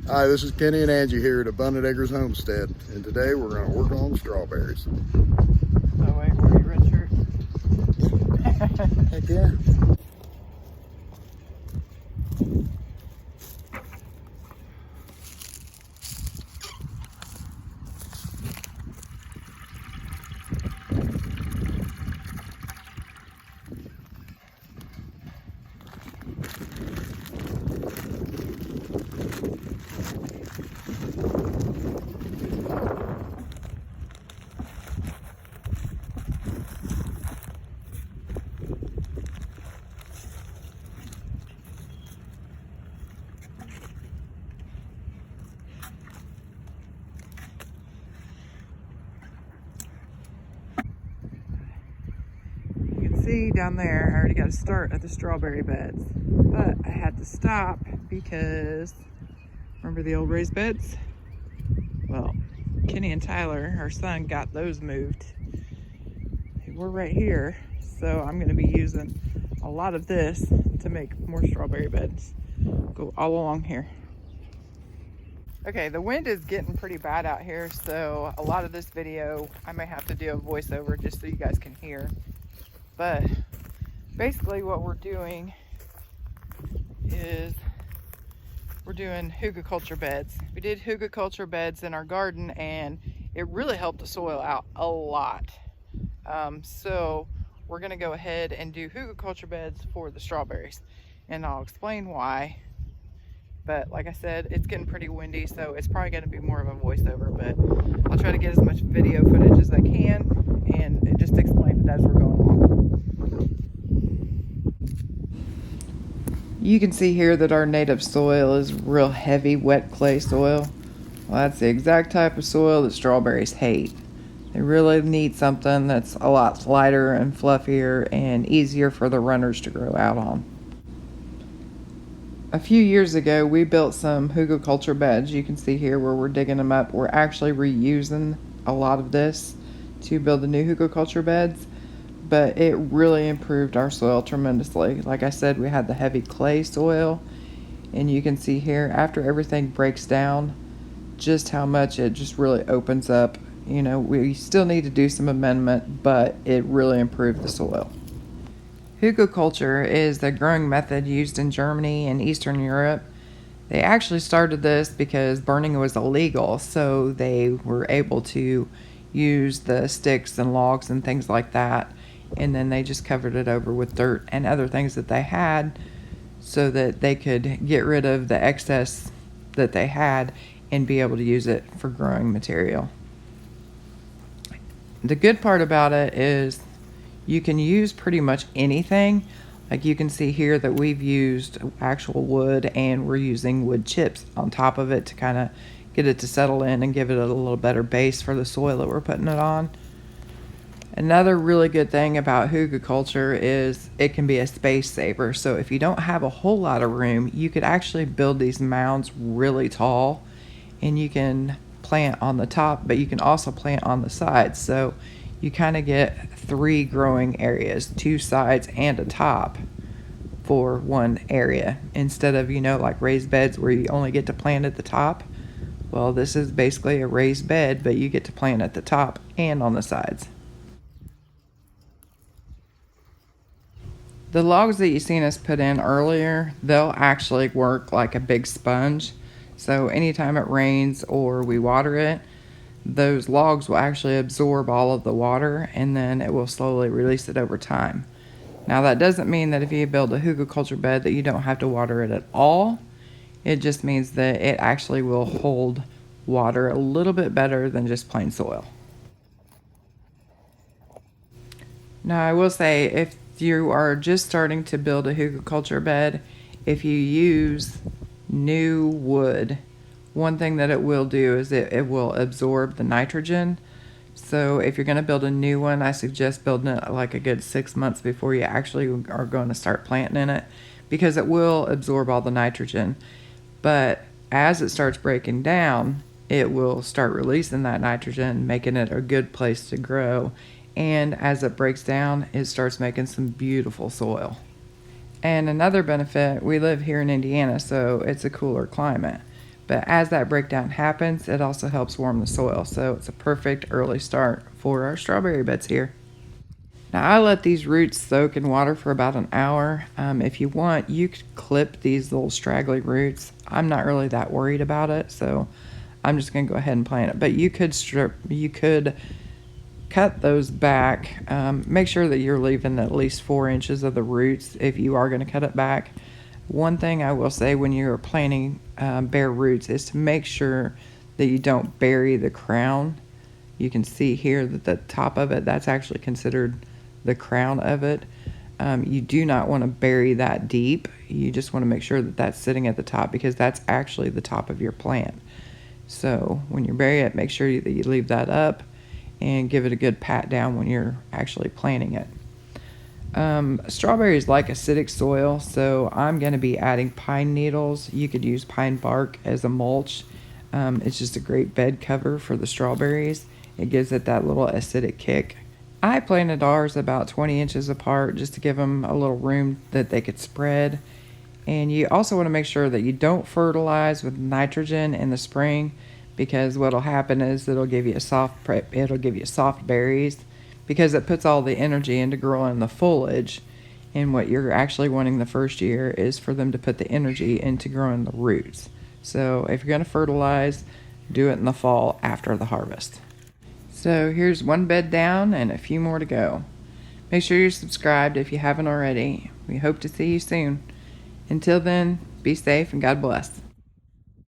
Hi, this is Kenny and Angie here at Abundant Acres Homestead, and today we're going to work on strawberries. Oh wait, wear your red shirt. Heck yeah. You can see down there, I already got to start at the strawberry beds, but I had to stop because remember the old raised beds? Well, Kenny and Tyler, our son, got those moved. We're right here, so I'm going to be using a lot of this to make more strawberry beds. Go all along here. Okay, the wind is getting pretty bad out here, so a lot of this video I may have to do a voiceover just so you guys can hear. But basically what we're doing is we're doing hugelkultur beds. We did hugelkultur beds in our garden and it really helped the soil out a lot. So we're gonna go ahead and do hugelkultur beds for the strawberries, and I'll explain why. But like I said, it's getting pretty windy, so it's probably gonna be more of a voiceover, but I'll try to get as much video footage as I can and just explain it as we're going along. You can see here that our native soil is real heavy, wet clay soil. Well, that's the exact type of soil that strawberries hate. They really need something that's a lot lighter and fluffier and easier for the runners to grow out on. A few years ago, we built some hugelkultur beds. You can see here where we're digging them up. We're actually reusing a lot of this to build the new hugelkultur beds, but it really improved our soil tremendously. Like I said, we had the heavy clay soil, and you can see here after everything breaks down just how much it just really opens up. You know, we still need to do some amendment, but it really improved the soil. Hugelkultur is the growing method used in Germany and Eastern Europe. They actually started this because burning was illegal, so they were able to use the sticks and logs and things like that, and then they just covered it over with dirt and other things that they had so that they could get rid of the excess that they had and be able to use it for growing material. The good part about it is you can use pretty much anything. Like you can see here that we've used actual wood and we're using wood chips on top of it to kind of get it to settle in and give it a little better base for the soil that we're putting it on. Another really good thing about hugelkultur is it can be a space saver. So if you don't have a whole lot of room, you could actually build these mounds really tall and you can plant on the top, but you can also plant on the sides. So you kind of get 3 growing areas, 2 sides and a top for one area, instead of, you know, like raised beds where you only get to plant at the top. Well, this is basically a raised bed, but you get to plant at the top and on the sides. The logs that you seen us put in earlier, they'll actually work like a big sponge. So anytime it rains or we water it, those logs will actually absorb all of the water and then it will slowly release it over time. Now that doesn't mean that if you build a hugelkultur bed that you don't have to water it at all. It just means that it actually will hold water a little bit better than just plain soil. Now I will say, if you are just starting to build a hugelkultur bed, if you use new wood, one thing that it will do is it will absorb the nitrogen. So if you're going to build a new one, I suggest building it like a good 6 months before you actually are going to start planting in it, because it will absorb all the nitrogen. But as it starts breaking down, it will start releasing that nitrogen, making it a good place to grow. And as it breaks down, it starts making some beautiful soil. And another benefit, we live here in Indiana, so it's a cooler climate. But as that breakdown happens, it also helps warm the soil. So it's a perfect early start for our strawberry beds here. Now I let these roots soak in water for about an hour. If you want, you could clip these little straggly roots. I'm not really that worried about it, so I'm just gonna go ahead and plant it. But you could cut those back. Make sure that you're leaving at least 4 inches of the roots if you are gonna cut it back. One thing I will say when you're planting bare roots is to make sure that you don't bury the crown. You can see here that the top of it, that's actually considered the crown of it. You do not want to bury that deep. You just want to make sure that that's sitting at the top, because that's actually the top of your plant. So when you bury it, make sure that you leave that up and give it a good pat down when you're actually planting it. Strawberries like acidic soil, so I'm going to be adding pine needles. You could use pine bark as a mulch. It's just a great bed cover for the strawberries. It gives it that little acidic kick. I planted ours about 20 inches apart just to give them a little room that they could spread. And you also want to make sure that you don't fertilize with nitrogen in the spring, because what'll happen is it'll give you soft berries, because it puts all the energy into growing the foliage. And what you're actually wanting the first year is for them to put the energy into growing the roots. So if you're going to fertilize, do it in the fall after the harvest. So here's one bed down and a few more to go. Make sure you're subscribed if you haven't already. We hope to see you soon. Until then, be safe and God bless.